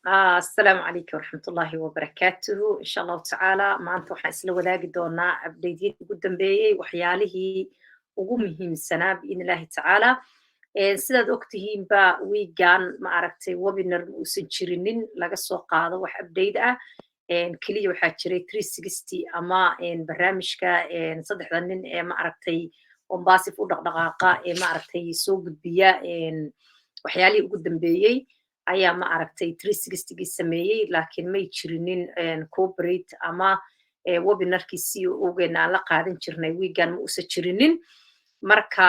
السلام عليكم ورحمة الله وبركاته إن شاء الله تعالى maanta waxaan isla wadaagi doonaa abdeydyadii ugu dambeeyey waxyaalihii ugu muhiimsanaa biidn illaahi tacaala sidaad ogtihiinba wiigan ma aragtay webinar ma uusan jirinin laga soo qaado wax abdeyt ah keliya waxaa jiray 360 ama barnaamijka saddexda nin ee ma aragtay ombasif u dhaqdhaqaaqa ee ma aragtay soo gudbiya waxyaalihii ugu dambeeyey ayaa ma aragtay 360gii sameeyey laakiin may jirinin corporate ama webinarkii CEOgeena aan la qaadan jirnay wiigan ma uusan jirinin marka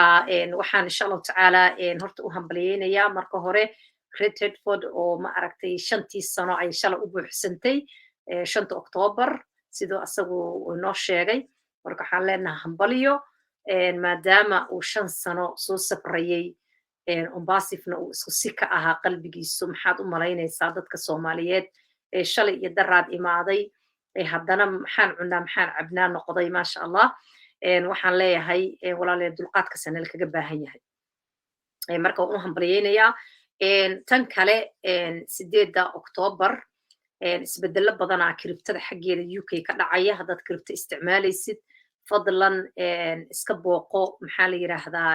waxaan insha allahu tacaala horta u hambalyeynayaa marka hore Red Hedford oo ma aragtay 5 sano ay shalay u buuxsantay 5 Oktoobar sidoo asagu inoo sheegay marka waxaan leenahay hambalyo maadaama uu 5 sano soo sabrayay ombasifna uu isku si ka ahaa qalbigiisu maxaad u malaynaysaa dadka Soomaaliyeed ee shalay iyo daraad imaaday haddana maxaan cunaa maxaan cabnaa noqday maasha Allah waxaan leeyahay walaalay dulqaadka sanad kaga baahan yahay marka waan u hambalyeynaya tan kale 8 Oktoobar isbedelo badan ah kriptada xaggeeda UK ka dhacaya haddaad kripto isticmaalaysid fadlan iska booqo maxaa la yiraahdaa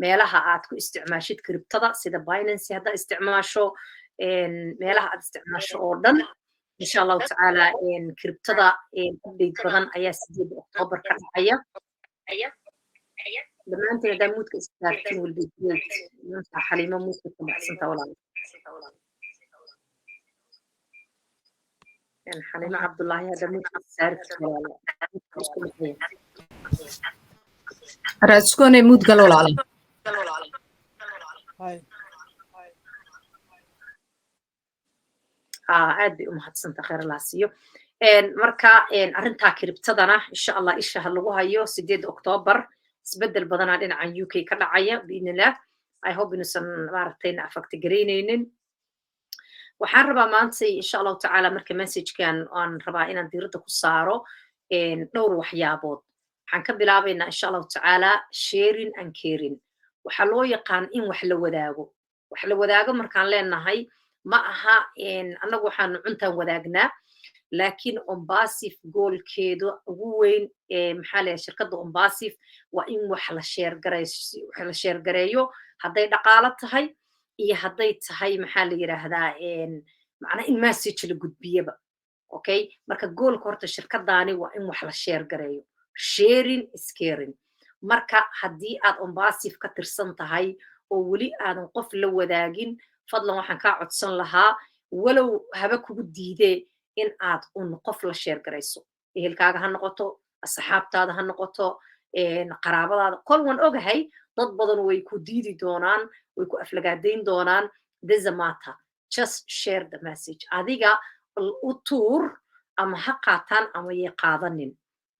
meelaha aad ku isticmaashid kriptada sida Binance haddaad isticmaasho meelaha aad isticmaasho oo dhan insha allahu tacaala kriptada update badan ayaa 8 Oktoobar ka dhacaya dhammaanteen haddaa muudka istaagtiin will be great maanta xaliimo muudka ka baxsanta walaal xaliimo cabdullaahi haddaa muudka istaagtiin walaal raadskone muud gal walaal aad bay u mahadsanta khayr allah siiyo marka arrintaa kriptadana insha allah isha ha lagu hayo 8 Oktoobar isbedel badanaa dhinacan UK ka dhacaya biidnillah I hope inuusan maaragtayna affect garaynaynin waxaan rabaa maanta insha allahu tacaala marka messagekan aan rabaa inaan diiradda ku saaro dhowr waxyaabood waxaan ka bilaabaynaa insha allahu tacaala sharing and caring waxaa loo yaqaan in wax la wadaago markaan leenahay ma aha annagu waxaanu cuntaan wadaagnaa laakiin ombasif goolkeedu ugu weyn maxaa leeyahay shirkadda ombasif waa in wax la sheergareeyo hadday dhaqaalo tahay iyo hadday tahay maxaa la yiraahdaa macnaa in message la gudbiyaba okay marka goolka horta shirkadaani waa in wax la sheergareeyo sharing is caring marka haddii aad ombasif ka tirsan tahay oo weli aadan qof la wadaagin fadlan waxaan kaa codsan lahaa walow haba kugu diidee in aad qof la sheergarayso ehelkaaga ha noqoto asxaabtaada ha noqoto qaraabadaada kol waan ogahay dad badan way ku diidi doonaan way ku aflagaadayn doonaan doesn't matter just share the message adiga u tuur ama ha qaataan ama yay qaadanin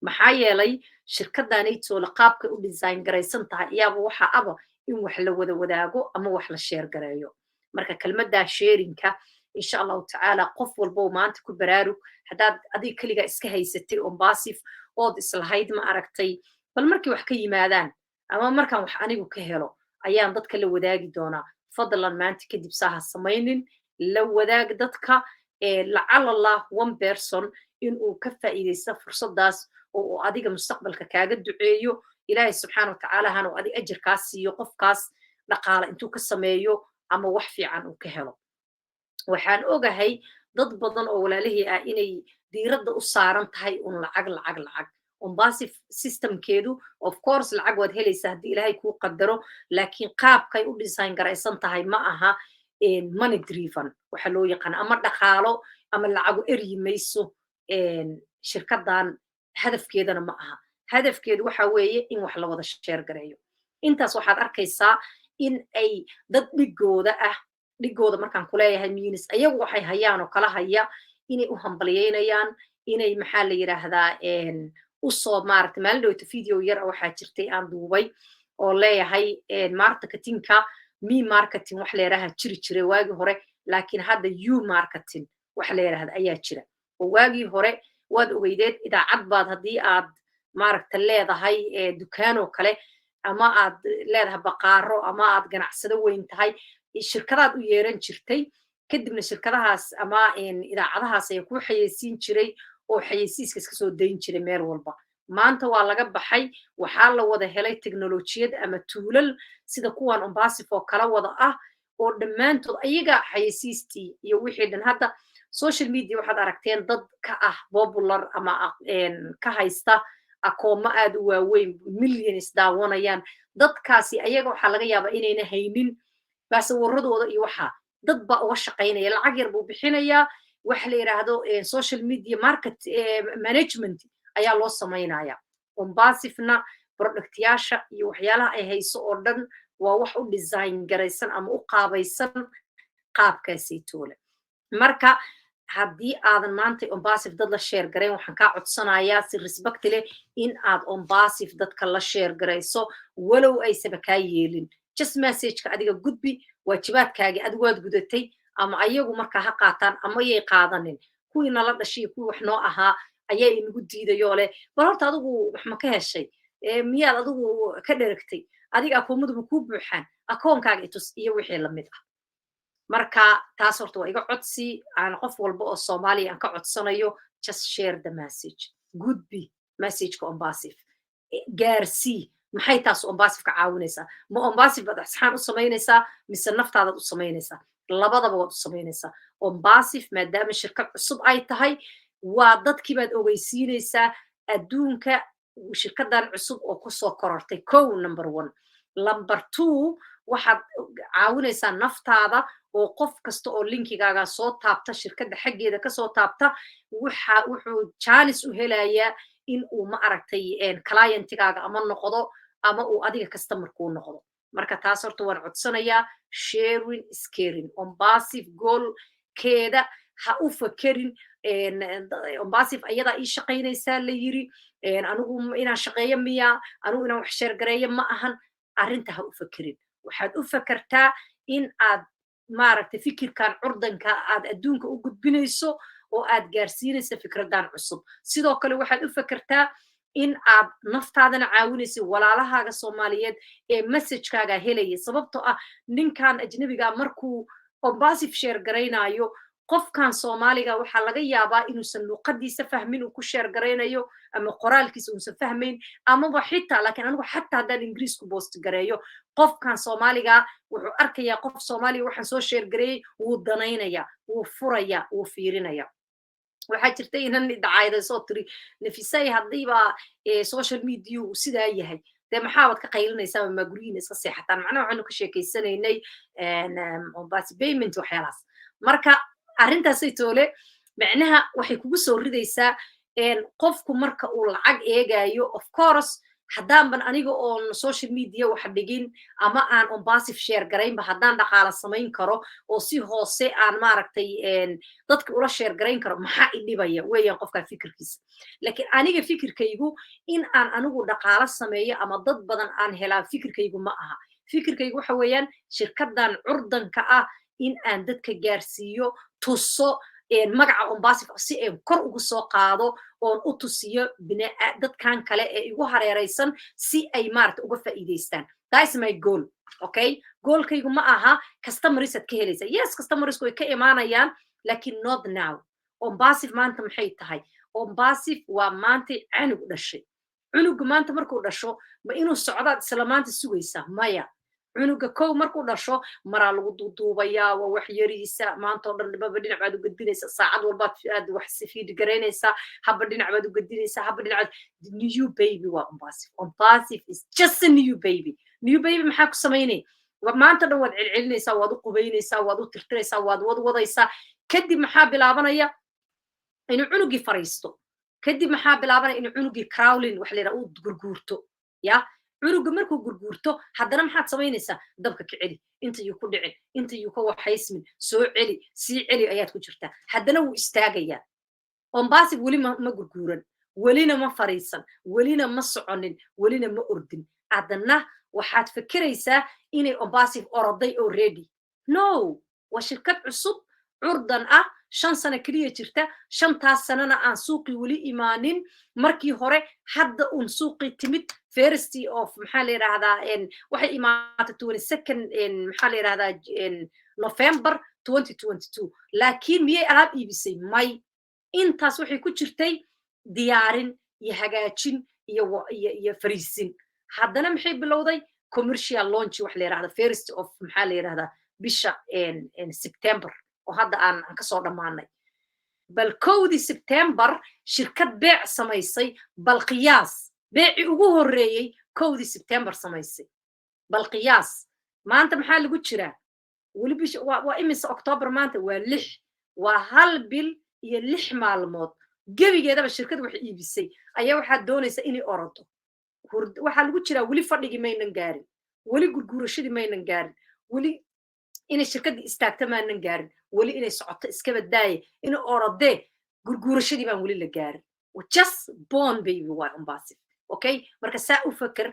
maxaa yeelay shirkadaanaytoola qaabkay u design garaysan tahay iyaaba waxa aba in wax la wadaago ama wax la sheer gareeyo marka kelmaddaa sharinka insha allahu tacaala qof walbo maanta ku baraarug haddaad adiga keligaa iska haysatay ombasif ood islahayd ma aragtay bal markay wax ka yimaadaan ama markaan wax anigu ka helo ayaan dadka la wadaagi doonaa fadlan maanta kadib saaha samaynin la wadaag dadka lacala allah one person inuu ka faa'iidaysta fursadaas oo adiga mustaqbalka kaaga duceeyo ilaahay subxaana wa tacaala hana uu adiga ajir kaa siiyo qofkaas dhaqaala intuu ka sameeyo ama wax fiican uu ka helo waxaan ogahay dad badan oo walaalihii ah inay diiradda u saaran tahay un lacag ombasif systemkeedu of course lacag waad helaysaa haddii ilaahay kuu qadaro laakiin qaabkay u design garaysan tahay ma aha money driven waxa loo yaqaan ama dhaqaalo ama lacagu eryi mayso shirkadan hadafkeedana ma aha hadafkeedu waxa weeye in wax la wada sheer gareeyo intaas waxaad arkaysaa in ay dad dhigooda markaan ku leeyahay minis ayagu waxay hayaan oo kala haya inay u hambalyeynayaan inay maxaa la yiraahdaa usoo maaragtay maalin dhowta video yar waxaa jirtay aan duubay oo leeyahay marketingka me marketing wax la yiraahdaa jiray waagii hore laakiin hadda you marketing wax la yiraahdaa ayaa jira oo waagii hore waad ogeydeed idaacad baad haddii aad maaragta leedahay dukaanoo kale ama aad leedahay baqaaro ama aad ganacsado weyn tahay shirkadaad u yeeran jirtay kadibna shirkadahaas ama idaacadahaas ayaa ku xayeysiin jiray oo xayeysiiska iska soo dayn jiray meel walba maanta waa laga baxay waxaa la wada helay teknolojiyad ama tuulal sida kuwan ombasif oo kala wada ah oo dhammaantood ayaga xayeysiistii iyo wixii dhan hadda social media waxaad aragteen dad ka ah popular ama ka haysta akoomo aad u waaweyn millions daawanayaan dadkaasi ayaga waxaa laga yaabaa inayna haynin baasawaradooda iyo waxaa dad baa uga shaqaynaya lacag yar buu bixinayaa waxa la yidhaahdo social media market management ayaa loo samaynaya ombasifna productyaasha iyo waxyaalaha ay hayso oo dhan waa wax u design garaysan ama u qaabaysan qaabkaasaytoole marka haddii aadan maanta ombasif dad la sheer garayn waxaan kaa codsanayaa si respect leh in aad ombasif dadka la sheer garayso walow aysaba kaa yeelin just messageka adiga gudbi waajibaadkaagii adigu waad gudatay ama ayagu markaa ha qaataan ama yay qaadanin kuwii nala dhashay kuwii wax noo ahaa ayaa inagu diidayoo leh bal horta adigu wax ma ka heshay miyaad adigu ka dheragtay adiga akoomaduba kuu buuxaan akoonkaaga itus iyo wixii lamid ah marka taas horta waa iga codsi aan qof walba oo soomaaliya aan ka codsanayo just share the message gudbi messageka ombasif gaarsii maxay taas ombasif ka caawinaysaa ma ombasif baad asxaan u samaynaysaa mise naftaadaad u samaynaysaa labadaba waad u samaynaysaa ombasif maadaama shirkad cusub ay tahay waa dadkii baad ogeysiinaysaa adduunka shirkadan cusub oo kusoo korortay number 1 number 2 waxaad caawinaysaa naftaada oo qof kasta oo linkigaaga soo taabta shirkadda xaggeeda kasoo taabta wuxuu jaanis u helayaa in uu ma aragtay clientigaaga ama noqdo ama uu adiga customer kuu noqdo marka taas horta waan codsanayaa sharing is caring ombasif goolkeeda ha u fakerin ombasif ayadaa ii shaqaynaysaa la yiri anigu inaan shaqeeyo miya anigu inaan wax sheergareeyo ma ahan arrinta ha u fakerin waxaad u fakertaa in aad maaragtay fikirkan curdanka aad adduunka u gudbinayso oo aad gaarsiinaysa fikradan cusub sidoo kale waxaad u fakertaa in aad naftaadana caawinaysa walaalahaaga soomaaliyeed ee messagekaaga helaya sababtoo ah ninkan ajnabiga markuu ombasif sheergaraynayo qofkan soomaaliga waxaa laga yaabaa inuusan luqadiisa fahmin uu ku sheergaraynayo ama qoraalkiisa uusan fahmayn amaba xitaa laakiin anigu xataa haddaan ingiriisku boost gareeyo qofkan soomaaliga wuxuu arkayaa qof soomaaliga waxaan soo sheergareeyey wuu danaynaya wuu furaya wuu fiirinaya waxaa jirta inan dacaydasoo tiri nafisay haddiiba social media uu sidaa yahay dee maxaabad ka qaylinaysaa ma guryihiina iska seexataan macnaha waxaanu ka sheekaysanaynay ombasif payment waxyaalahaas marka arrintaasay toole macnaha waxay kugu soo ridaysaa qofku marka uu lacag eegayo of course haddaanban aniga oon social media wax dhigin ama aan ombasif sheer garaynba haddaan dhaqaala samayn karo oo si hoose aan maaragtay dadka ula sheer garayn karo maxaa i dhibaya weeyaan qofkaa fikirkiisa laakiin aniga fikirkaygu in aan anigu dhaqaalo sameeyo ama dad badan aan helaa fikirkaygu ma aha fikirkaygu waxa weeyaan shirkadan curdanka ah in aan dadka gaarsiiyo tuso magaca ombasif si aan kor ugu soo qaado oon u tusiyo dadkan kale ee igu hareeraysan si ay maaragta uga faa'iidaystaan that's my goal okay goalkaygu ma aha customers aad ka helaysaa yes customers way ka imaanayaan laakiin not now ombasif maanta maxay tahay ombasif waa maanta canug dhashay cunuga maanta markuu dhasho ma inuu socdaad isla maanta sugaysaa maya cunuga kow markuu dhasho maraa lagu duuduubayaa waa wax yariisa maanta oo dhan dhibaba dhinac baad u gudbinaysaa saacad walbaad aad wax sifiid garaynaysaa haba dhinac baad u gudbinaysaa haba dhinac new baby waa ombasif is just a new baby maxaa ku samaynay maanta dhan waad celcelinaysaa waad u qubaynaysaa waad u tirtiraysaa waad wadwadaysaa kadib maxaa bilaabanaya inuu cunugii fariisto kadib maxaa bilaabanaya inuu cunugii crowlin wax la yidhaha uu gurguurto ya cunuga markuu gurguurto haddana maxaad samaynaysaa dabka ka celi inta yuu ku dhicin inta yuu ka waxaysmin soo celi sii celi ayaad ku jirtaa haddana wuu istaagayaa ombasif weli ma gurguuran welina ma fariisan welina ma soconin welina ma ordin haddana waxaad fikiraysaa inay ombasif oroday already no waa shirkad cusub curdan ah 5 sano kaliya jirta 5taas sanana aan suuqii weli imaanin markii hore hadda uun suuqii timid first of maxaa la yiraahdaa waxay imaatay 22nd maxaa la yiraahdaa November 2022 laakiin miyay alaab iibisay may intaas waxay ku jirtay diyaarin iyo hagaajin iyo fariisin haddana maxay bilowday commercial launch wax la yiraahdo first of maxaa la yiraahdaa bisha September oo hadda aan ka soo dhamaanay bal kowdii September shirkad beec samaysay bal qiyaas beeci ugu horeeyay kowdii September samaysay bal qiyaas maanta maxaa lagu jiraa wali bish waa imisa October maanta waa 6 waa hal bil iyo 6 maalmood gabigeedaba shirkad wax iibisay ayaa waxa doonaysa inay orodo waxa lagu jiraa wali fadhigi maynan gaarin wali gurgurashadii maynan gaarin wali inay shirkad istaagto maanan gaarin wali inay socoto iska badaaye in orode gurgurashadii baan wali la gaarin just born baby waa Ombasif okay marka saa u fakar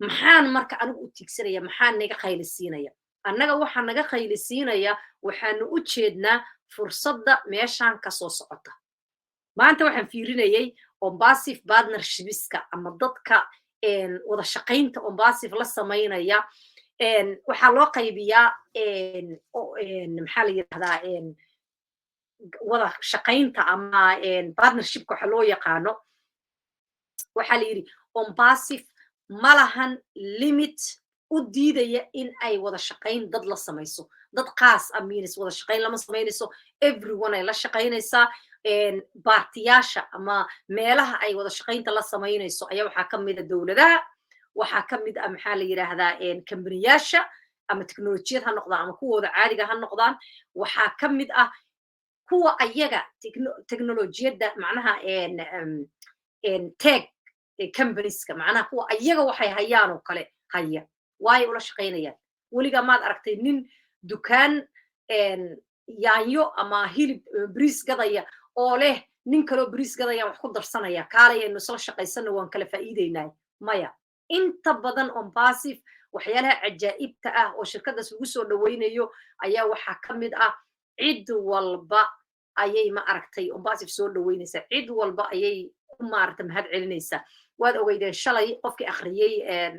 maxaan marka anigu u tiigsanaya maxaan naga qaylisiinaya annaga waxa naga qaylisiinaya waxaanu u jeednaa fursadda meeshaan ka soo socota maanta waxaan fiirinayay Ombasif partnershipska ama dadka wada shaqaynta Ombasif la sameynaya waxaa loo qaybiyaa maxaa la yiraahdaa wada shaqaynta ama partnershipka waxa loo yaqaano waxaa la yiri Ombasif malahan limit u diidaya in ay wada shaqayn dad la samayso dad qaas amiinis wada shaqayn lama samaynayso everyone ay la shaqaynaysaa baartiyaasha ama meelaha ay wada shaqaynta la samaynayso ayaa waxaa ka mid ah dawladaha waxaa ka mid ah maxaa la yiraahdaa kambaniyasha ama teknolojiyad ha noqdaan ama kuwooda caadiga ha noqdaan waxaa ka mid ah kuwa ayaga teknolojiyadda macnaha tech companieska macnaha kuwa ayaga waxay hayaan oo kale haya waay ula shaqaynayaan weliga maad aragtay nin dukaan yaanyo ama hilib bariis gadaya oo leh nin kaloo bariis gadaya wax ku darsanaya kaalayaynu isla shaqaysana waan kala faa'iideynaa maya inta badan Ombasif waxyaalaha cajaa'ibta ah oo shirkadaas lagu soo dhaweynayo ayaa waxaa ka mid ah cid walba ayay ma aragtay Ombasif soo dhaweynaysaa cid walba ayay u maaragtay mahad celinaysaa waad ogeydeen shalay qofkii akhriyay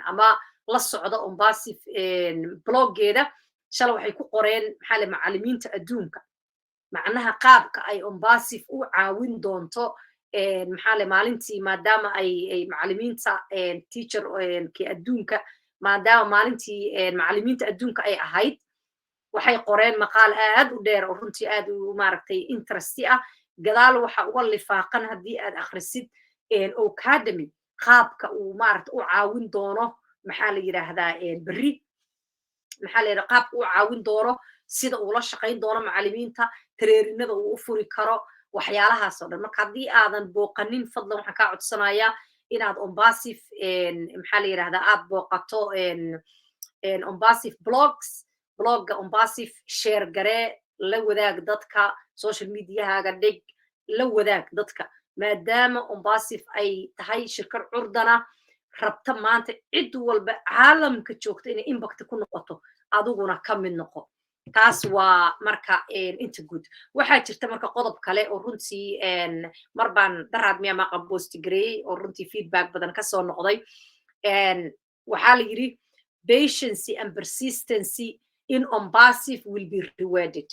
ama la socda Ombasif bloggeeda shalay waxay ku qoreen maxaa la macallimiinta adduunka macnaha qaabka ay Ombasif u caawin doonto maxaa la maalintii maadaama ay macallimiinta teacher ki adduunka maadaama maalintii macallimiinta adduunka ay ahayd waxay qoreen maqaal aad u dheer oo runtii aad u maaragtay interest ah gadaal waxa uga lifaaqan haddii aad akhrisid academy qaabka uu maaragtay u caawin doono maxaa la yiraahdaa berri maxaa la yiraahdaa qaabka uu caawin doono sida uu la shaqayn doono macallimiinta tareerinada uu u furi karo waxyaalahaas oo dhan marka haddii aadan booqanin fadlan waxaan kaa codsanayaa inaad Ombasif maxaa la yiraahdaa aad booqato Ombasif blogga Ombasif share garee la wadaag dadka social mediahaaga dhig la wadaag dadka maadaama Ombasif ay tahay shirkad curdana rabta maanta cid walba caalamka joogta inay impact ku noqoto adiguna ka mid noqo taas waa marka inta guud waxaa jirta marka qodob kale oo runtii mar baan daraad miya ma qabosti gareeyay oo runtii feedback badan ka soo noqday waxaa la yiri patience and persistency in Ombasif will be rewarded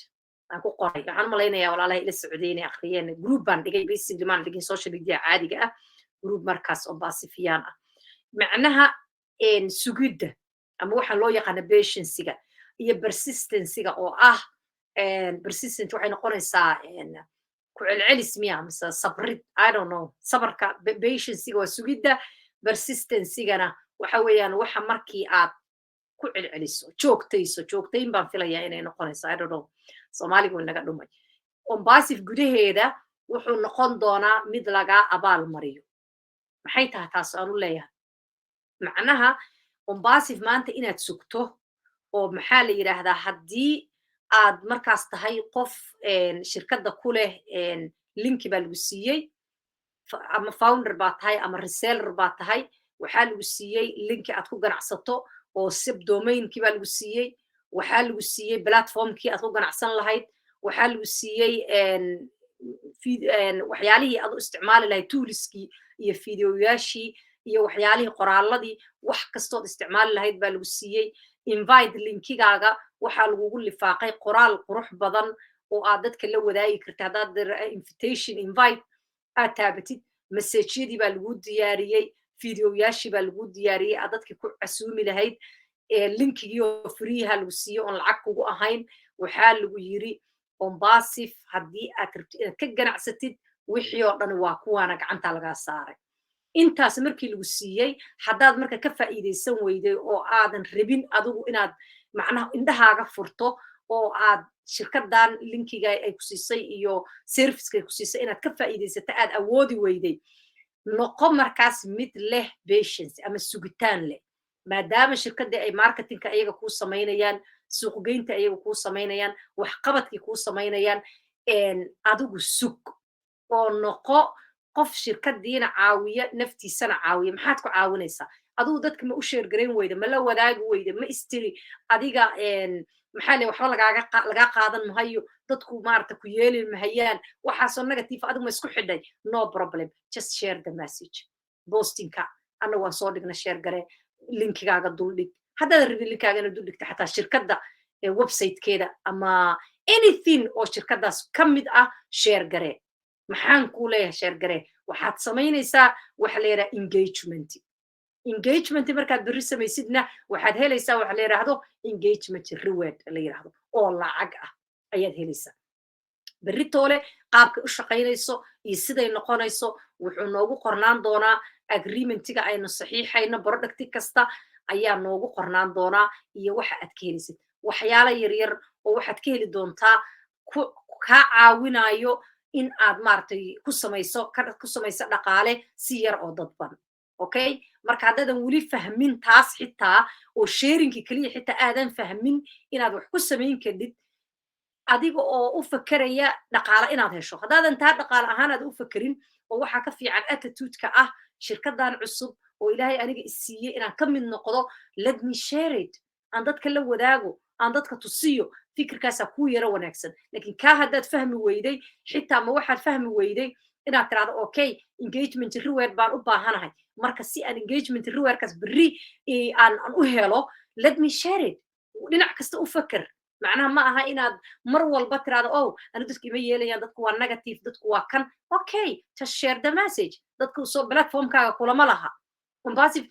aan ku qoray waxaan malaynayaa walaalaha ila socodeyna akhriyeen group baan dhigay basically maan dhigin social media caadiga ah group markaas Ombasifiyaan ah macnaha sugidda ama waxa loo yaqaan patience-ga iyo persistency-ga oo ah persistent waxay noqonaysaa ku celcelis miya mise sabrid I don't know sabarka patience-ga waa sugidda persistency-gana waxa weeyaan waxa markii aad ku celceliso joogtayn baan filayaa inay noqonayso I don't know Soomaaligu inaga dhumay Ombasif gudaheeda wuxuu noqon doonaa mid laga abaal mariyo maxay tahay taas aan u leeyahay macnaha Ombasif maanta inaad sugto oo maxaa la yiraahdaa haddii aad markaas tahay qof shirkadda ku leh linki baa lagu siiyey ama founder baa tahay ama reseller baa tahay waxaa lagu siiyey linki aad ku ganacsato oo subdomainkii baa lagu siiyey waxaa lagu siiyey platformkii aad ku ganacsan lahayd waxaa lagu siiyey waxyaalihii aad u isticmaali lahayd toolskii iyo fideoyaashii iyo waxyaalihii qoraaladii wax kastood isticmaali lahayd baa lagu siiyey invite linkigaaga waxaa lagugu lifaaqay qoraal qurux badan oo aad dadka la wadaagi karta haddaad invitation invite aad taabatid masajyadii baa lagu diyaariyey videoyaashii baa lagu diyaariyey aad dadkii ku casuumi lahayd linkigii oo freeha lagu siiyo oon lacag kugu ahayn waxaa lagu yiri Ombasif haddii aad rabtid inaad ka ganacsatid wixii oo dhan waa kuwaana gacanta lagaa saaray intaas markii lagu siiyey haddaad marka ka faa'iidaysan weyday oo aadan rabin adigu inaad macnaha indhahaaga furto oo aad shirkadan linkiga ay ku siisay iyo serviceka ay ku siisay inaad ka faa'iidaysato aad awoodi weyday noqo markaas mid leh patience ama sugitaan leh maadaama shirkadii ay marketingka ayaga kuu samaynayaan suuqgeynta ayaga kuu samaynayaan waxqabadkii kuu samaynayaan adigu sug oo noqo qof shirkadiina caawiya naftiisana caawiya maxaad ku caawinaysaa adigu dadka ma u sheergarayn weyda ma la wadaagi weyda ma istiri adiga maxaa le waxba lagaa qaadan mahayo dadku maarata ku yeeli mahayaan waxaasoo negative adigu ma isku xidhay no problem just share the message boostinka anna waan soo dhigna share gare linkigaaga duldhig haddaad rabin linkaagana duldhigta xataa shirkadda websitekeeda ama anything oo shirkadaas ka mid ah share gare maxaan kuu leeyahay share gare waxaad samaynaysaa waxa la yidhaha engagement markaad berri samaysidna waxaad helaysaa waxa la yidhaahdo engagement reward la yidhaahdo oo lacag ah ayaad helaysaa berri toole qaabkay u shaqaynayso iyo siday noqonayso wuxuu noogu qornaan doonaa agreementiga aynu saxiixayno producti kasta ayaa noogu qornaan doonaa iyo waxa aad ka helaysid waxyaala yaryar oo waxaad ka heli doontaa kaa caawinayo in aad maaragtay ku samayso dhaqaale si yar oo dadban okay marka haddaadan weli fahmin taas xitaa oo sharingki keliya xitaa aadan fahmin inaad wax ku samayn kadid adiga oo u fakeraya dhaqaale inaad hesho haddaadan taa dhaqaale ahaan aad u fakerin oo waxaa ka fiican attitude-ka ah shirkadan cusub oo ilaahay aniga isiiyey inaan ka mid noqdo let me share it aan dadka la wadaago aan dadka tusiyo fikirkaasaa kuu yaro wanaagsan laakiin kaa haddaad fahmi weyday xitaa ma waxaad fahmi weyday inaad tirahdo okay engagement reward baan u baahanahay marka si aan engagement rewardkaas berri aan u helo let me share it dhinac kasta u faker macnaha ma aha inaad mar walba tirahdo oh anu dadku ima yeelayaan dadku waa negative dadku waa kan okay just share the message dadku soo platformkaaga kulama laha Ombasif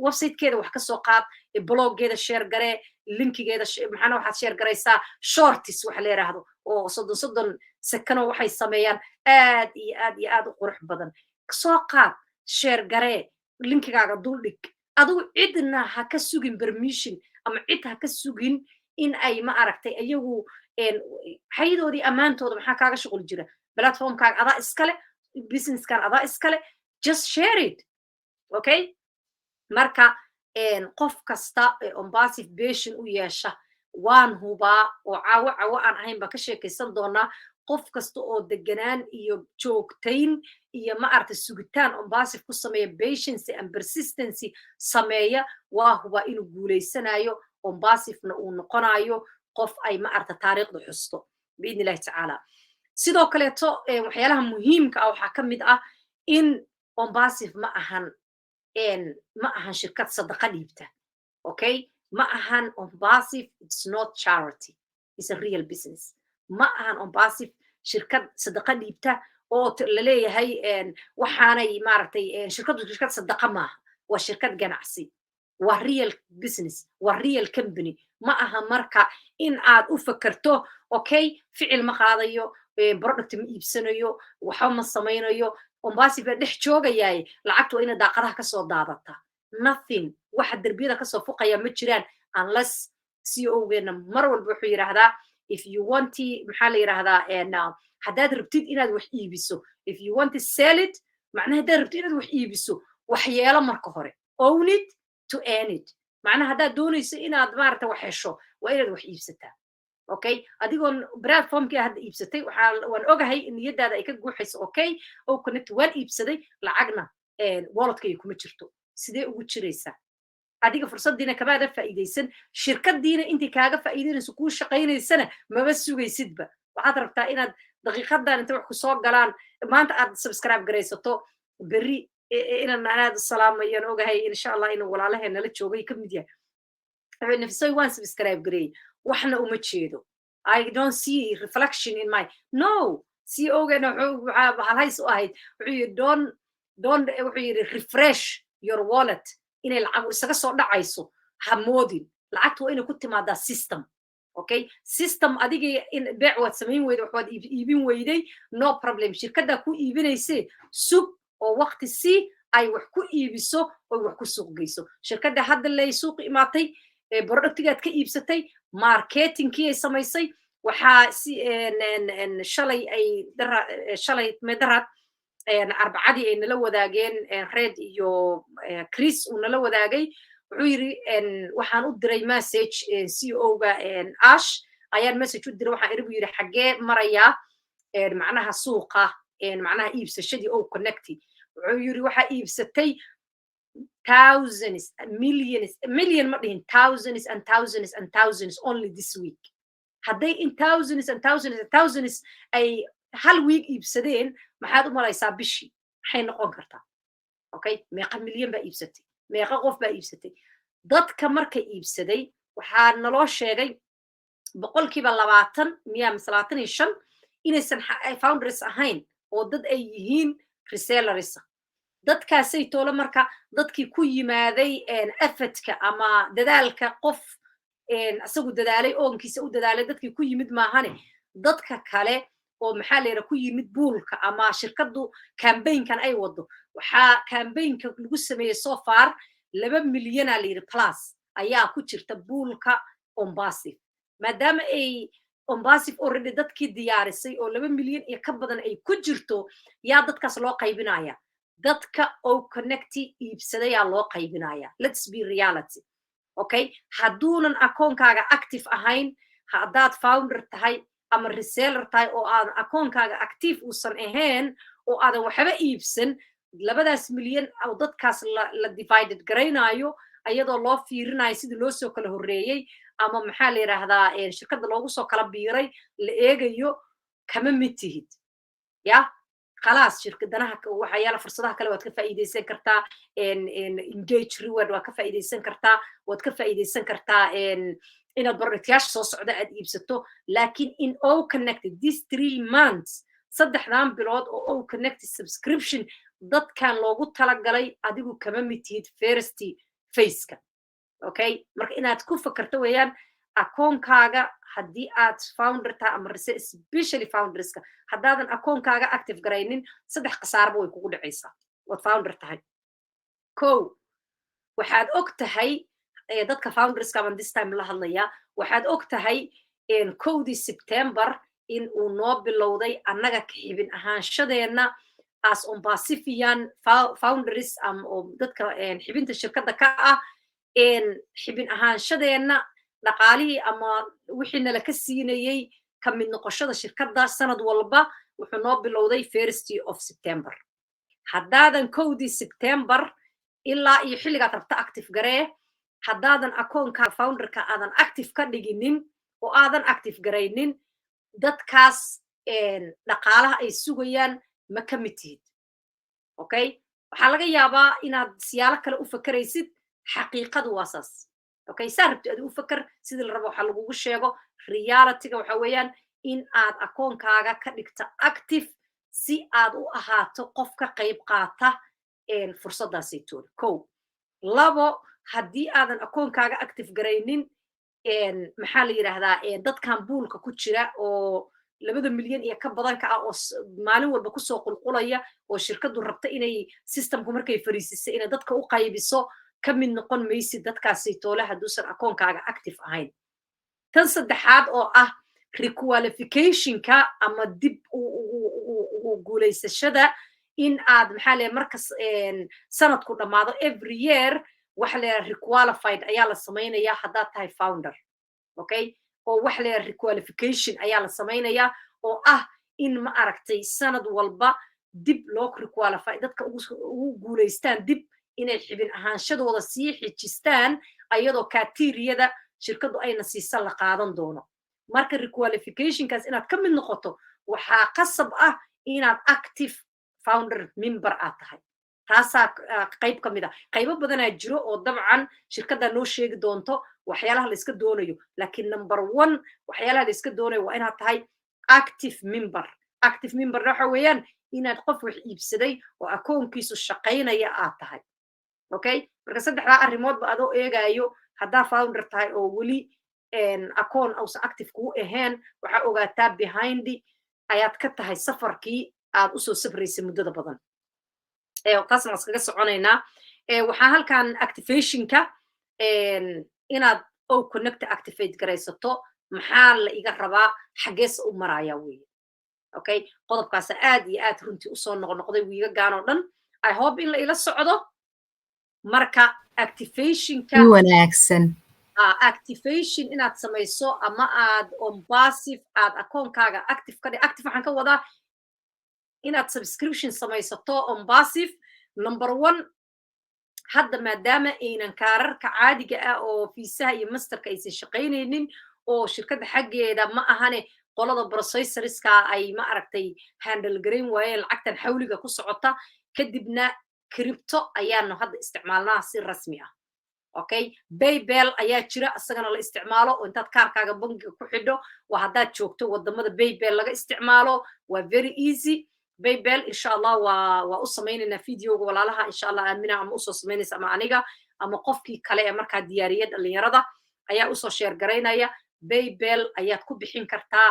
websitekeeda wax ka soo qaad bloggeeda share gare linkigeeda maxana waxaad share garaysaa shorts waxa la yiraahdo oo 30 second waxay sameeyaan aad iyo aad u qurux badan soo qaad share gare linkigaaga duldhig adigu cidna ha ka sugin permission ama cid ha ka sugin in ay ma aragtay ayagu haydoodii amaantooda maxaa kaaga shaqul jira platformkaaga adaa iskale businesskan adaa iskale just share it okay marka qof kasta Ombasif patient u yeesha waan hubaa oo caawo aan ahayn baan ka sheekaysan doonaa qof kasta oo deganaan iyo joogtayn iyo ma aragtay sugitaan Ombasif ku sameeya patience and persistency sameeya waa hubaa inuu guuleysanayo Ombasifna uu noqonayo qof ay ma aragtay taariikhda xusto biidni illaahi tacaala sidoo kaleeto waxyaalaha muhiimka ah waxaa ka mid ah in Ombasif ma ahan shirkad sadaqa dhiibta okay ma ahan Ombasif it's not charity it's a real business ma ahan Ombasif shirkad sadaqa dhiibta oo la leeyahay waxaanay maaragtay shirkad sadaqa maaha waa shirkad ganacsi waa real business waa real company ma aha marka in aad u fakarto okay ficil ma qaadayo product ma iibsanayo waxa ma samaynayo Ombasif baa dhex joogayaay lacagtu waa ina daaqadaha ka soo daadata nothing waxa darbiyada ka soo fuqaya ma jiraan unless CEO-geena mar walba wuxuu yiraahdaa if you want maxaa la yiraahdaa haddaad rabtid inaad wax iibiso if you want to sell it macnaha haddaad rabtid inaad wax iibiso wax yeelo marka hore own it to earn it macnaha haddaad doonayso inaad maaragta wax hesho waa inaad wax iibsataa okay adigoon platformkii hadda iibsatay waan ogahay in niyadaada ay ka guuxayso okay oo connect waan iibsaday lacagna walletkayga kuma jirto sidee ugu jiraysaa adiga fursadiina kamaada faa'iidaysan shirkadiina intii kaaga faa'iidaynayso kuu shaqaynaysana maba sugaysidba waxaad rabtaa inaad daqiiqadan inta wax ku soo galaan maanta aad subscribe garaysato berri inaan aad salaamayan ogahay insha allah inuu walaalaheena la joogay ka mid yahay nafsay waan subscribe gareey waxna uma jeedo I don't see reflection in my no CEO gana waxa halhays u ahayd wuxuu yiri don't wuxuu yiri refresh your wallet inay lacag isaga soo dhacayso ha moodin lacagtu waa inay ku timaadaa system okay system adiga in beec waad samayn weyday waxaad iibin weyday no problem shirkadda ku iibinaysa sug oo waqti si ay wax ku iibiso oo wax ku suuq geyso shirkadda hadda lay suuq imaatay productigaad ka iibsatay marketingkii ay samaysay waxaa si shalay ay shalay meedaraad arbacadii ay nala wadaageen red iyo chris uu nala wadaagay wuxuu yiri waxaan u diray message CEO-ga ash ayaan message u diray waxaan iribu yiri xagee maraya macnaha suuqa macnaha iibsashadii oo connecti wuxuu yiri waxa iibsatay thousands million ma dhihin thousands and thousands and thousands only this week hadday in thousands and thousands and thousands ay hal week iibsadeen maxaad u malaysaa bishii maxay noqon kartaa okay meeqa milyan baa iibsatay meeqa qof baa iibsatay dadka markay iibsaday waxaa naloo sheegay boqolkiiba 20 miya mise 25 inaysan founders ahayn oo dad ay yihiin resellers dadkaasay toolo marka dadkii ku yimaaday effortka ama dadaalka qof asagu dadaalay oonkiisa u dadaalay dadkii ku yimid maahane dadka kale oo maxaa la yiraahdaa ku yimid buulka ama shirkadu campaign-kan ay wado waxa campaign-ka lagu sameeyay so far 2 milyan la yiri plus ayaa ku jirta buulka Ombasif maadaama ay Ombasif already dadkii diyaarisay oo 2 milyan iyo ka badan ay ku jirto yaa dadkaas loo qaybinaya dadka oo connecti iibsaday yaa loo qaybinaya let's be reality okay haduunan akoonkaaga active ahayn hadaad founder tahay ama reseller tahay oo aan akoonkaaga active uusan ahayn oo aadan waxba iibsan 2 milyan oo dadkaas la divided garaynayo ayadoo loo fiirinayo sidii loo soo kala horeeyay ama maxaa la yiraahdaa shirkadda loogu soo kala biiray la eegayo kama mitihid ya خلاص shirkadanaha waxyaala fursadaha kale waad ka faa'iideysan kartaa engage reward waad ka faa'iideysan kartaa waad ka faa'iideysan kartaa inaad barnaamijyaasha soo socda aad iibsato laakiin in all connected these 3 months saddexdan bilood oo all connected subscription dadkan loogu talagalay adigu kama mitihid first phase-ka okay marka inaad ku fakarto weeyaan akoonkaaga haddii aad founder tahay ama especially founderska haddaadan akoonkaaga active garaynin 3 khasaarba way kugu dhacaysaa waad founder tahay waxaad og tahay dadka founderska ama this time la hadlaya waxaad og tahay 1 September in uu noo bilowday annaga ka xibin ahaanshadeena as Ombasifian founders oo dadka xibinta shirkadda ka ah xibin ahaanshadeena dhaqaalihii ama wixii nala ka siinayay ka mid noqoshada shirkadda sanad walba wuxuu noo bilowday 1 September haddaadan 1 September ilaa iyo xilligaad rabta active garee haddaadan akoonka founderka aadan active ka dhiginin oo aadan active garaynin dadkaas dhaqaalaha ay sugayaan ma ka mid tihid okay waxaa laga yaabaa inaad siyaalo kale u fakaraysid xaqiiqadu waa saas okay saarabti aad u fakar sidii la rabo waxa lagugu sheego reality-ga waxa weeyaan in aad akoonkaaga ka dhigta active si aad u ahaato qof ka qayb qaata fursadaasi tool labo haddii aadan akoonkaaga active garaynin maxaa la yiraahdaa dadkan buulka ku jira oo 2 milyan iyo ka badan ka ah oo maalin walba ku soo qulqulaya oo shirkadu rabta inay systemku markay fariisisay inay dadka u qaybiso ka mid noqon maysid dadkaasi toole haduusan akoonkaaga active ahayn tan saddexaad oo ah requalification-ka ama dib u guulaysashada in aad maxaa la markas sanadku dhamaado every year wax la requalified ayaa la sameeynaya haddaad tahay founder okay oo wax la requalification ayaa la sameeynaya oo ah in ma aragtay sanad walba dib loo requalify dadka ugu guulaystaan dib inay xibin ahaanshadooda sii xijistaan ayadoo criteria-da shirkadu ayna siisan la qaadan doono marka requalification-kaas inaad ka mid noqoto waxaa qasab ah inaad active founder member aad tahay taasaa qayb ka mid ah qaybo badanaa jiro oo dabcan shirkadda noo sheegi doonto waxyaalaha la iska doonayo laakiin number 1 waxyaalaha la iska doonayo waa inaad tahay active member waxa weeyaan inaad qof wax iibsaday oo akoonkiisu shaqaynaya aad tahay okay marka saddexdaa arrimoodba adoo eegaayo haddaa founder tahay oo weli akoon uusan active kuu ahayn waxaa ogaataa behind ayaad ka tahay safarkii aad usoo safraysay muddada badan taasna iskaga soconaynaa waxaa halkan activationka inaad connect activate garaysato maxaa la iga rabaa xageesa u maraya weeye okay qodobkaas aad iyo aad runtii usoo noqnoqday wiigagaan oo dhan I hope in la ila socdo marka activationka wanaagsan activation inaad samayso ama aad on passive aad akoonkaaga active waxaan ka wadaa inaad subscription samaysato on passive number 1 hadda maadaama aynan kaararka caadiga ah oo fiisaha iyo masterka aysan shaqaynaynin oo shirkadda xaggeeda ma ahane qolada processorska ay ma aragtay handle garayn waayeen lacagtan xawliga ku socota kadibna crypto ayaanu hadda isticmaalnaa si rasmi ah okay PayPal ayaa jira asagana la isticmaalo oo intaad kaarkaaga bangiga ku xidho waa haddaad joogto wadamada PayPal laga isticmaalo waa very easy PayPal insha Allah waa u sameynayna videoga walaalaha insha Allah aamina ama usoo sameynaysa ama aniga ama qofkii kale ee markaa diyaariyay dhalinyarada ayaa usoo share garaynaya PayPal ayaad ku bixin kartaa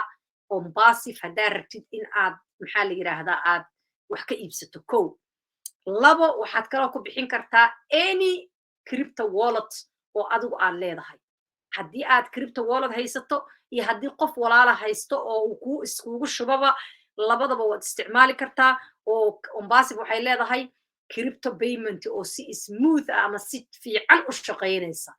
on passive haddaad rabtid in aad maxaa la yiraahdaa aad wax ka iibsato kow labo waxaad kaloo ku bixin kartaa any crypto wallet oo adigu aad leedahay haddii aad crypto wallet haysato iyo haddii qof walaala haysto oo uu iskugu shubaba labadaba waad isticmaali kartaa oo on passive waxay leedahay crypto payment oo si smooth ah ama si fiican u shaqaynaysa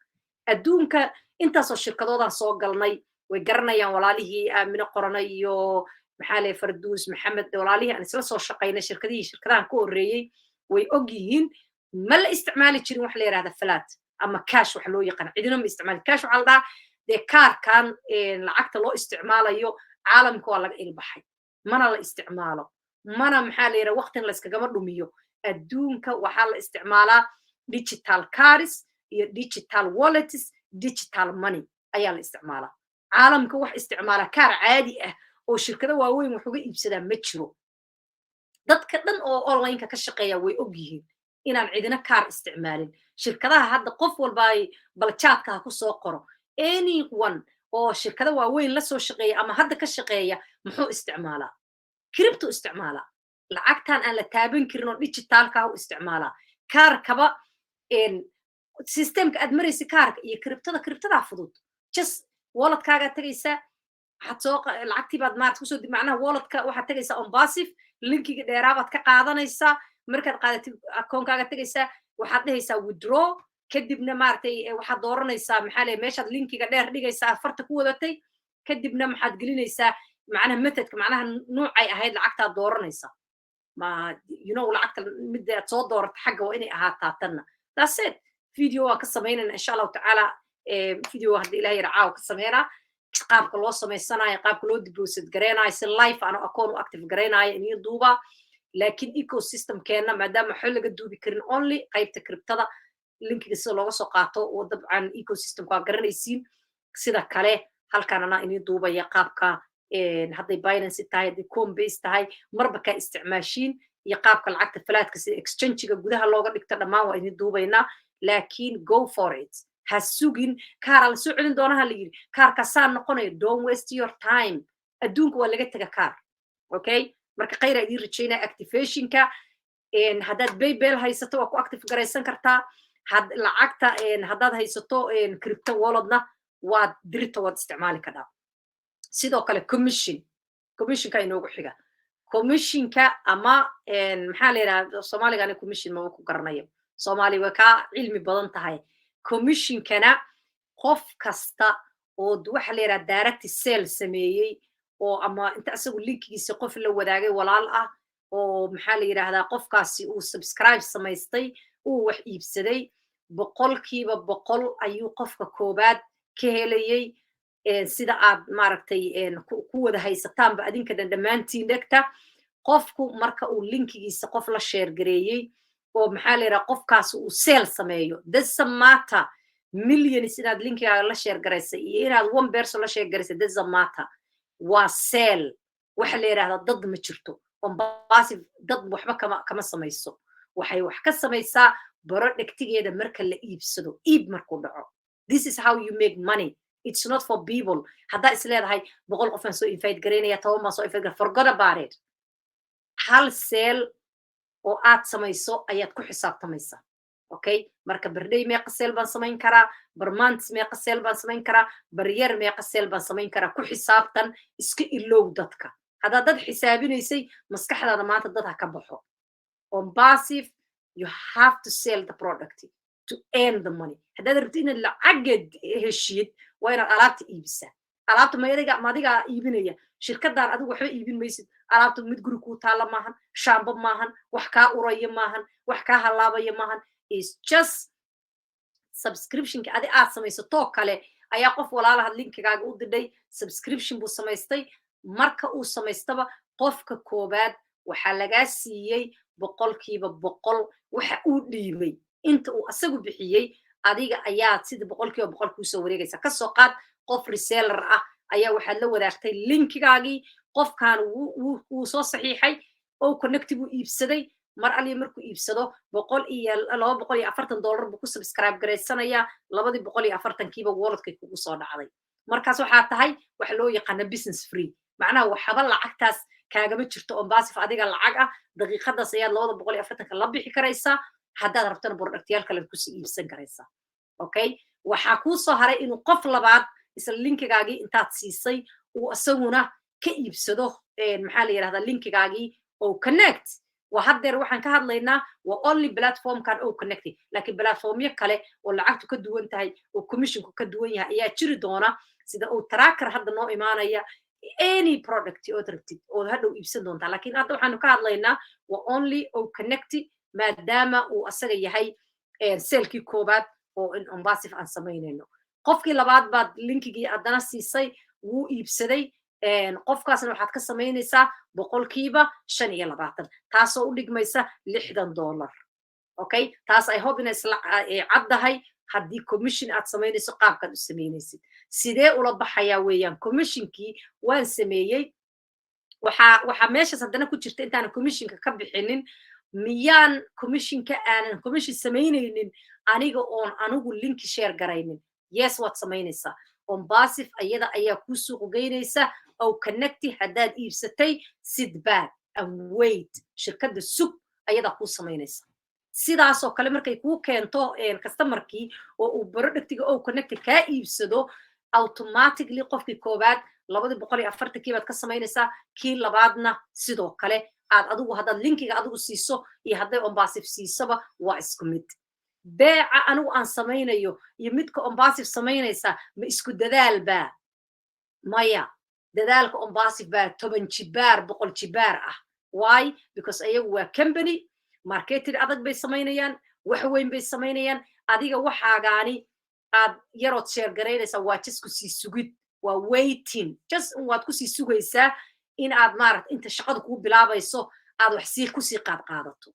adduunka intaasoo shirkadoodan soo galnay way garanayaan walaalihii aamino qoranay iyo maxaa leeyahay farduus maxamed walaalihii aan isla soo shaqaynay shirkadahan ka horreeyey way og yihiin ma la isticmaali jirin wax la yiraahdo flat ama cash wax loo yaqaan cidina ma isticmaali cash waxa la dhahaa dee kaarkan lacagta loo isticmaalayo caalamka waa laga ilbaxay mana la isticmaalo mana maxaa la yiraahdaa waqtin la iskagama dhumiyo adduunka waxaa la isticmaalaa digital cards iyo digital wallets digital money ayaa la isticmaalaa caalamka wax isticmaala kaar caadi ah oo shirkado waaweyn wax uga iibsadaan ma jiro dadka dhan oo online-ka ka shaqeeya way og yihiin inaan cidina kaar isticmaalin shirkadaha hadda qof walba ay baljaadka ha ku soo qoro anyone oo shirkado waaweyn la soo shaqeeya ama hadda ka shaqeeya muxuu isticmaalaa crypto isticmaalaa lacagtan aan la taaban karin oo digitalka u isticmaalaa kaarkaba systemka aad maraysa kaarka iyo cryptada fudud just walletkaaga tagaysaa waxaad soo lacagtii baad maarta kusoo macnaha walletka waxaad tagaysaa on passive linkiga dheeraabaad ka qaadanaysaa markaad qaadatid akoonkaaga tagaysaa waxaad dhehaysaa withdraw kadibna maartay waxaad dooranaysaa maxaa leeyahay meeshaad linkiga dheer dhigaysaa farta ku wadatay kadibna maxaad gelinaysaa macnaha methodka macnaha nuucay ahayd lacagtaad dooranaysaa ma lacagta midda aad soo dooratay xagga waa inay ahaataa tanna that's it video waa ka samaynayna insha allahu tacaala video hadda ilaahay racaaw ka sameynaa qaabka loo samaysanayo qaabka loo deposit gareynayo si live aan akoon u active gareynayo in iyo duuba laakiin ecosystemkeena maadaama xol laga duubi karin only qaybta cryptada linkiga sida looga soo qaato oo dabcan ecosystemka waa garanaysiin sida kale halkaan anaa inii duubaya qaabka hadday Binance tahay hadday Coinbase tahay marba ka isticmaashiin iyo qaabka lacagta falaadka sida exchange-ga gudaha looga dhigto dhammaan waa inii duubaynaa laakiin go for it ha sugin kaar la soo celin doonaha la yiri kaarkaasaa noqonayo don't waste your time adduunka waa laga taga kaar okay marka khayra idin rajaynaa activationka haddaad PayPal haysato waa ku active garaysan kartaa lacagta haddaad haysato crypto walletna waad dirita waad isticmaali kartaa sidoo kale commissionka inoogu xiga commissionka ama maxaa la yiraahdaa Soomaaliga commission ma ku garanayo Soomaali waa ka cilmi badan tahay commissionkana qof kasta oo waxa la yiraahdaa direct sale sameeyay oo ama inta asagu linkigiisa qof la wadaagay walaal ah oo maxaa la yiraahdaa qofkaasi uu subscribe samaystay uu wax iibsaday 100% ayuu qofka koobaad ka helayay sida aad maaragtay ku wada haysataanba adinka dhammaantiin dhegta qofku marka uu linkigiisa qof la share gareeyay oo maxaa la yidhaha qofkaas uu seel sameeyo doesn't matter millions inaad linkigaaga la sheer garaysay iyo inaad one person la sheer garaysay doesn't matter waa seel waxa la yidhahdaa dad ma jirto passive dad waxba kama samayso waxay wax ka samaysaa productigeeda marka la iibsado iib markuu dhaco this is how you make money it's not for people haddaa is leedahay 100 qof aan soo invite garaynaya 10 baan soo invite garay forgot about it hal seel oo aad samayso ayaad ku xisaabtamaysaa okay marka birday meeqa seel baan samayn karaa barmaant meeqa seel baan samayn karaa baryer meeqa seel baan samayn karaa ku xisaabtan iska ilow dadka haddaad dad xisaabinaysay maskaxdaada maanta dad ha ka baxo on passive you have to sell the product to earn the money haddaad rabto inaad lacaggeed heshiyid waa inaad alaabta iibisaa alaabta madigaa iibinaya shirkadaan adigu waxba iibin maysid alaabta mid guri kuu taalla maahan shaamba maahan wax kaa uraya maahan wax kaa halaabaya maahan is just subscriptionka adi aad samaysatoo kale ayaa qof walaalaha linkigaaga u didhay subscription buu samaystay marka uu samaystaba qofka koobaad waxaa lagaa siiyey 100% waxa uu dhiibay inta uu asagu bixiyey adiga ayaa sida 100% kusoo wareegaysa kasoo qaad qof reseller ah ayaa waxaad la wadaagtay linkigaagii qofkan wuu soo saxiixay oo connect buu iibsaday mar aliya markuu iibsado $240 buu ku subscribe garaysanayaa 240 kiiba walletka kugu soo dhacday markaas waxaa tahay wax loo yaqaan business free macnaha waxba lacagtaas kaagama jirto on passive adiga lacag ah daqiiqadaas ayaad 240 la bixi karaysaa haddaad rabtana productyaal kale ku sii iibsan karaysaa okay waxaa kuu soo haray inuu qof labaad isla linkigaagii intaad siisay uu asaguna ka iibsado maxaa la yidhahdaa linkigaagii oo connect waa haddeer waxaan ka hadlaynaa waa only platformkan oo connected laakiin platformyo kale oo lacagtu ka duwan tahay oo commissionku ka duwan yahay ayaa jiri doona sida uu tracker hadda noo imaanaya any product oo rabtid oo hadhow iibsan doontaa laakiin hadda waxaanu ka hadlaynaa waa only oo connected maadaama uu asaga yahay seelkii koobaad oo on passive aan samaynayno qofkii labaad baad linkigii haddana siisay wuu iibsaday qofkaasna waxaad ka samaynaysaa 25% taasoo u dhigmaysa $60 okay taas I hope inay isla caddahay haddii commission aad samaynayso qaabkaad u samaynaysid sidee ula baxayaa weeyaan commissionkii waan sameeyey waxaa meeshaas haddana ku jirta intaan commissionka ka bixinin miyaan commissionka aanan commission samaynaynin aniga oon anigu linki share garaynin yes waad samaynaysaa on passive ayada ayaa kuu suuq geynaysa oo connecti haddaad iibsatay sit back and wait shirkadda sug ayadaa kuu samaynaysa sidaasoo kale markay kuu keento customerkii oo uu productiga oo connecti kaa iibsado automatically qofkii koobaad 240 kiibaad ka samaynaysaa kii labaadna sidoo kale aad adigu haddaad linkiga adigu siiso iyo hadday on passive siisaba waa isku mid beeca anigu aan samaynayo iyo midka on passive samaynaysa ma isku dadaal baa maya dadaalka on passive baa 10 jibaar 100 jibaar ah why because ayagu waa company marketing adag bay samaynayaan wax weyn bay samaynayaan adiga waxaagaani aad yarood share garaynaysaa waa just ku sii sugid waa waiting just waad ku sii sugaysaa in aad maaragtay inta shaqada kuu bilaabayso aad wax sii ku sii qaadato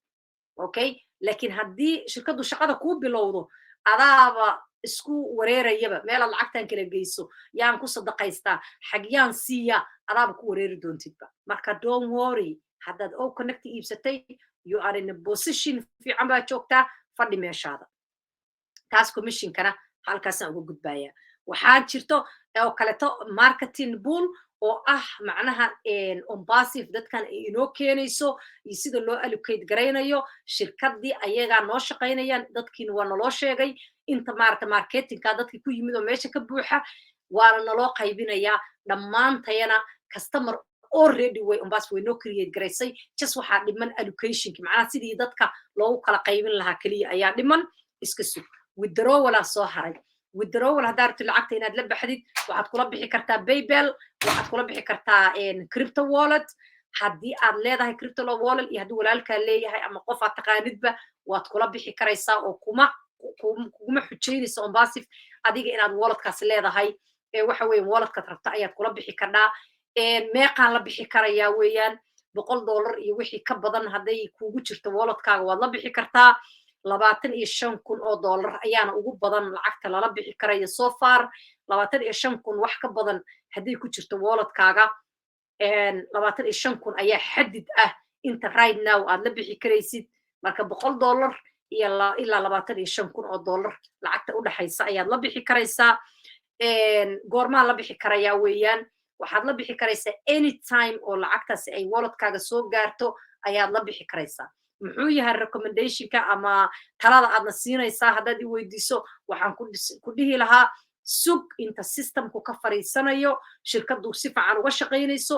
okay laakiin haddii shirkaddu shaqada kuu bilowdo adaaba isku wareerayaba meelaad lacagtan kala geyso yaan ku sadaqaystaa xagyaan siiya adaaba ku wareeri doontidba marka don't worry haddaad oo connect iibsatay you are in a position fiican baa joogtaa fadhi meeshaada taas commissionkana halkaasaan uga gudbaya waxaa jirto oo kaleeto marketing pool oo ah macnaha on passive dadkan ay inoo keenayso iyo sida loo allocate garaynayo shirkaddii ayagaa noo shaqaynayaan dadkiina waa naloo sheegay inta maaragta marketingka dadkii ku yimid oo meesha ka buuxa waana naloo qaybinayaa dhammaantayana customer already way on passive way noo create garaysay just waxaa dhiman allocationki macnaha sidii dadka loogu kala qaybin lahaa keliya ayaa dhiman iska sug withdrawalaa soo haray withdrawal haddaa rabtid lacagta inaad la baxdid waxaad kula bixi kartaa PayPal waxaad kula bixi kartaa crypto wallet haddii aad leedahay crypto wallet iyo haddii walaalkaa leeyahay ama qof aad taqaanidba waad kula bixi karaysaa oo kuguma xujaynaysa on passive adiga inaad walletkaas leedahay waxa weeye walletkaad rabta ayaad kula bixi kardhaa meeqaan la bixi karayaa weeyaan $100 iyo wixii ka badan hadday kuugu jirto walletkaaga waad la bixi kartaa $25,000 ayaana ugu badan lacagta lala bixi karayo so far 25,000 wax ka badan hadday ku jirto walletkaaga 25,000 ayaa xadid ah inta right now aad la bixi karaysid marka $100 iyo ilaa $25,000 lacagta u dhaxaysa ayaad la bixi karaysaa goormaa la bixi karayaa weeyaan waxaad la bixi karaysaa anytime oo lacagtaasi ay walletkaaga soo gaarto ayaad la bixi karaysaa muxuu yahay recommendationka ama talada aadna siinaysaa haddaad i weydiiso waxaan ku dhihi lahaa sug inta systemku ka fariisanayo shirkadu si fiican uga shaqaynayso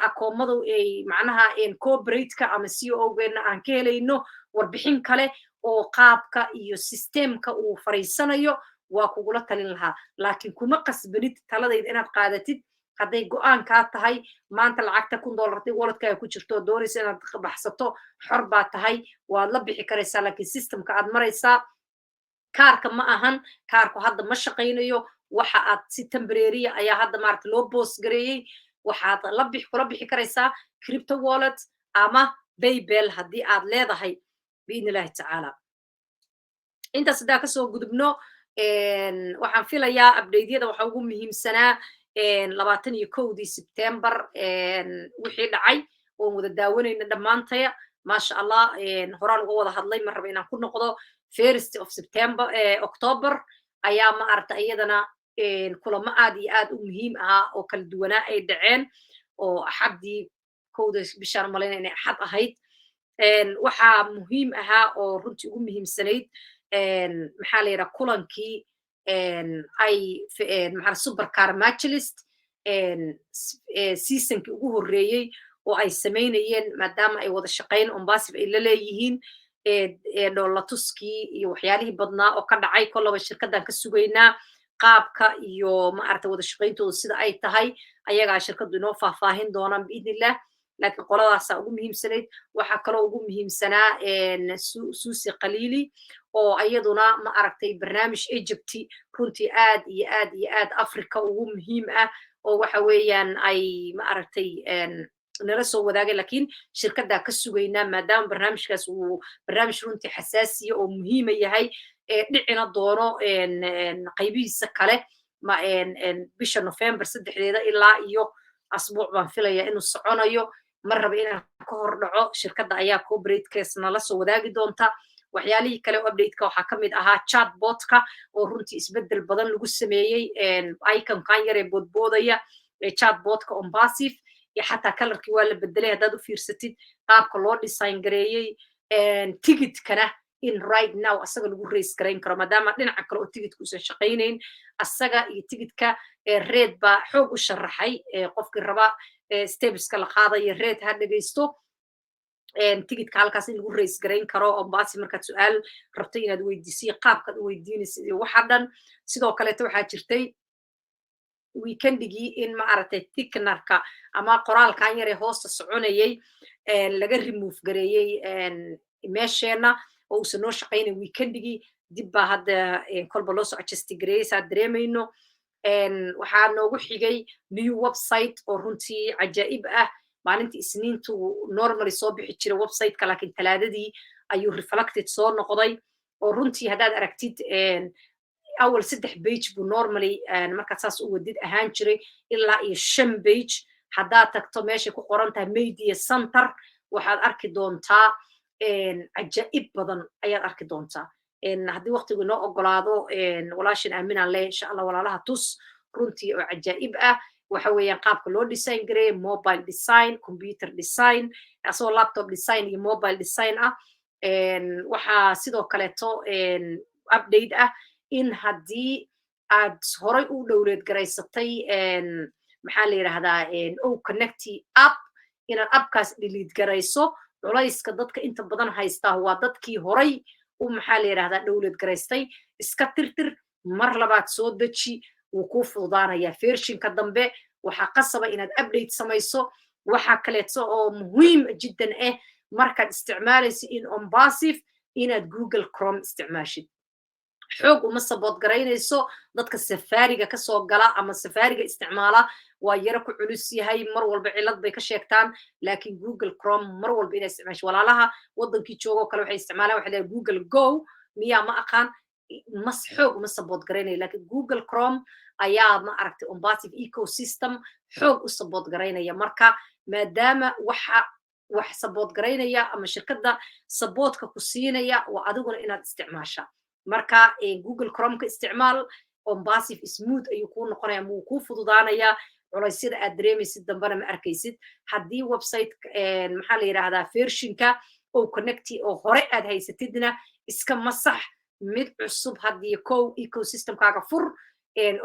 akoomadu ay macnaha corporate-ka ama CEO-geena aan ka helayno warbixin kale oo qaabka iyo systemka uu fariisanayo waa kugula talin lahaa laakiin kuma qasbanid taladayda inaad qaadatid hadday go'aan kaa tahay maanta lacagta $1,000 hadday walletkaaga ku jirto doonaysa inaad baxsato xor baa tahay waad la bixi karaysaa laakiin systemka aad maraysaa kaarka ma ahan kaarku hadda ma shaqaynayo waxa aad si temporary ayaa hadda maaragta loo post gareeyey waxaad kula bixi karaysaa crypto wallet ama paybel haddii aad leedahay biidnillahi tacaala intaas haddaa kasoo gudubno waxaan filayaa updateyada waxa ugu muhiimsanaa 21 September wixii dhacay oo wada daawanayna dhammaantaya maasha allah horaan uga wada hadlay ma raba inaan ku noqdo 1st of September October ayaa ma aragta iyadana kulamo aad iyo aad u muhiim ah oo kala duwanaa ay dhaceen oo axadii 1 bishaan malayna inay axad ahayd waxaa muhiim ahaa oo runtii ugu muhiimsanayd maxaa la yidhaha kulankii ay supercar matchlist seasonkii ugu horreeyey oo ay samaynayeen maadaama ay wada shaqayn ombasif ay la leeyihiin dhoolatuskii iyo waxyaalihii badnaa oo ka dhacay kollaba shirkaddan ka sugaynaa qaabka iyo maaragta wada shaqayntooda sida ay tahay ayagaa shirkaddu inoo faahfaahin doonaan biidnillah laakiin qoladaasaa ugu muhiimsanayd waxaa kaloo ugu muhiimsanaa suusi khaliili oo iyaduna ma aragtay barnaamij Egypti runtii aad iyo aad iyo aad Afrika ugu muhiim ah oo waxa weeyaan ay ma aragtay nala soo wadaagay laakiin shirkaddaa ka sugaynaa maadaama barnaamijkaas uu barnaamij runtii xasaasiya oo muhiima yahay dhicina doono qaybihiisa kale bisha November 3 ilaa iyo asbuuc baan filayaa inuu soconayo ma raba inaan ka hor dhaco shirkadda ayaa corporate case nala soo wadaagi doonta waxyaalihii kale oo update-ka waxaa ka mid ahaa chatbot-ka oo runtii isbeddel badan lagu sameeyey iconkan yar ee boodboodaya chatbot-ka ombasif iyo xataa kalarkii waa la bedelay haddaad u fiirsatid qaabka loo design gareeyey ticketkana in right now asaga lagu raise garayn karo maadaama dhinaca kale oo ticketka uusan shaqaynayn asaga iyo ticketka reed baa xoog u sharaxay qofkii raba stepska la qaadayo reed ha dhegaysto ticketka halkaas in lagu raise garayn karo ombasi markaad su-aal rabto inaad weydiisiyo qaabkaad u weydiinaysid iyo waxa dhan sidoo kaleeto waxaa jirtay weekendigii in ma aragtay thickenerka ama qoraalkan yar ee hoosta soconayay laga remove gareeyey meesheena oo uusan noo shaqaynay weekendigii dib baa hadda kolba loo soo adjust gareeyey saa dareemayno waxaa noogu xigay new website oo runtii cajaa'ib ah maalintii isniintu normally soo bixi jiray website-ka laakiin talaadadii ayuu reflected soo noqday oo runtii haddaad aragtid awal 3 page buu normally markaad saas u wadid ahaan jiray ilaa iyo 5 page haddaad tagto meeshay ku qoran tahay media center waxaad arki doontaa cajaa'ib badan ayaad arki doontaa haddii waqtigu inoo ogolaado walaashin aaminaan leh insha allah walaalaha tus runtii oo cajaa'ib ah waxa weeyaan qaabka loo design gareeyay mobile design computer design asoo laptop design iyo mobile design ah waxaa sidoo kaleeto update ah in haddii aad horay u dhowleed garaysatay maxaa la yidhaahdaa connecti app inaad appkaas delete garayso culayska dadka inta badan haystaa waa dadkii horay maxaa la yidhahdaa dhowleed garaystay iska tirtir mar labaad soo deji wuu kuu fududaanayaa fershinka dambe waxaa qasaba inaad update samayso waxaa kaleeto oo muhiim jiddan ah markaad isticmaalayso in ombasif inaad google chrome isticmaashid xoog uma support garaynayso dadka safaariga ka soo gala ama safaariga isticmaala waa yara ku culus yahay mar walba cilad bay ka sheegtaan laakiin Google Chrome mar walba inay isticmaasho walaalaha wadankii joogo kale waxay isticmaalaan waxa la Google Go miya ma aqaan mas xoog uma support garaynay laakiin Google Chrome ayaa ma aragtay Ombative ecosystem xoog u support garaynaya marka maadaama wax support garaynaya ama shirkadda supportka ku siinaya waa adiguna inaad isticmaashaa marka Google Chrome ka isticmaal Ombative smooth ayuu ku noqonayaa muu ku fududaanaya culaysyada aad dareemaysid dambana ma arkaysid haddii website maxaa la yiraahdaa versionka oo connecti oo hore aad haysatidna iska masax mid cusub haddii kow ecosystemkaaga fur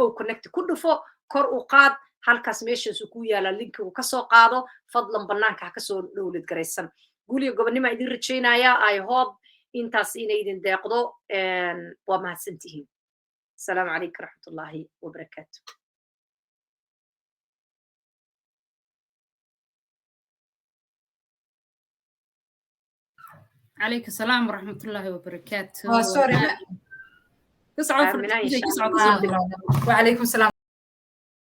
oo connecti ku dhufo kor u qaad halkaas meeshaas ku yaala linkigu ka soo qaado fadlan banaanka ka soo dowlad garaysan guuliga gobonimo idin rajaynaya I hope intaas inay idin deeqdo waa mahadsantihiin السلام عليكم ورحمة الله وبركاته عليك السلام ورحمة الله وبركاته سوري وعليكم السلام